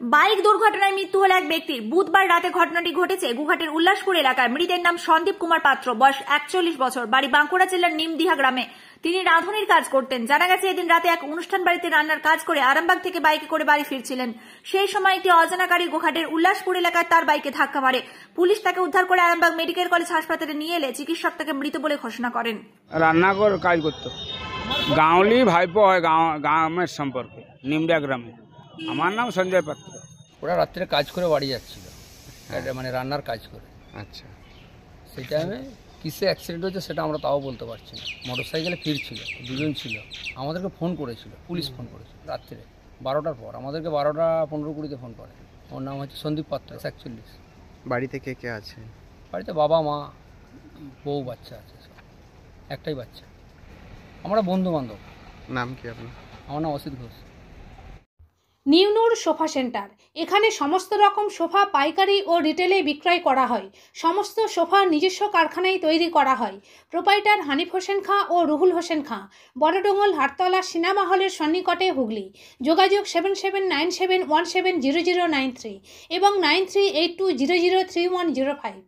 Bike দুর্ঘটনায় মৃত্যু হল এক ব্যক্তির। বুধবার রাতে ঘটনাটি ঘটেছে গুহাটের উল্লাসপুর এলাকায়। মৃতের নাম সন্দীপ কুমার পাত্র, বয়স 41 বছর, বাড়ি বাঁকুড়া জেলার নিমদিহা গ্রামে। তিনি রাঁধুনির কাজ করতেন। জানা গেছে এদিন রাতে এক অনুষ্ঠান বাড়িতে রান্নার কাজ করে আরামবাগ থেকে বাইকে করে বাড়ি ফিরছিলেন। সেই সময় একটি অজানা গাড়ি গুহাটের উল্লাসপুর এলাকায় তার বাইকে ধাক্কা মারে। পুলিশ তাকে উদ্ধার করে আরামবাগ মেডিকেল কলেজ হাসপাতালে নিয়ে এলে চিকিৎসক তাকে মৃত বলে ঘোষণা করেন। রান্না করে কাজ করতো, গাঁওলি ভাইপো হয়, গ্রামের সম্পর্কে নিমদিহা গ্রামে। আমার নাম সঞ্জয় পাত্র। ওরা রাত্রে কাজ করে বাড়ি যাচ্ছিল, মানে রান্নার কাজ করে। আচ্ছা, সেই টাইমে কিসে অ্যাক্সিডেন্ট হয়েছে সেটা আমরা তাও বলতে পারছি না। মোটরসাইকেলে ফিরছিল, দুজন ছিল, আমাদেরকে ফোন করেছিল, পুলিশ ফোন করেছিল রাত্রে 12টার পর। আমাদেরকে 12টা 15-20 ফোন করে। ওর নাম হচ্ছে সন্দীপ পাত্র, 41। বাড়িতে কে কে আছে? বাড়িতে বাবা মা বউ বাচ্চা আছে, সব একটাই বাচ্চা। আমরা বন্ধু বান্ধব। নাম কি আপনার? আমার নাম অসিত ঘোষ। নিউ নূর সোফা সেন্টার, এখানে সমস্ত রকম সোফা পাইকারি ও রিটেলে বিক্রয় করা হয়। সমস্ত সোফা নিজস্ব কারখানায় তৈরি করা হয়। প্রোপাইটার হানিফ হোসেন খাঁ ও রুহুল হোসেন খাঁ, বড়ডোঙ্গল হাটতলা সিনেমা হলের সন্নিকটে, হুগলি। যোগাযোগ 7797170093 এবং 9382003105।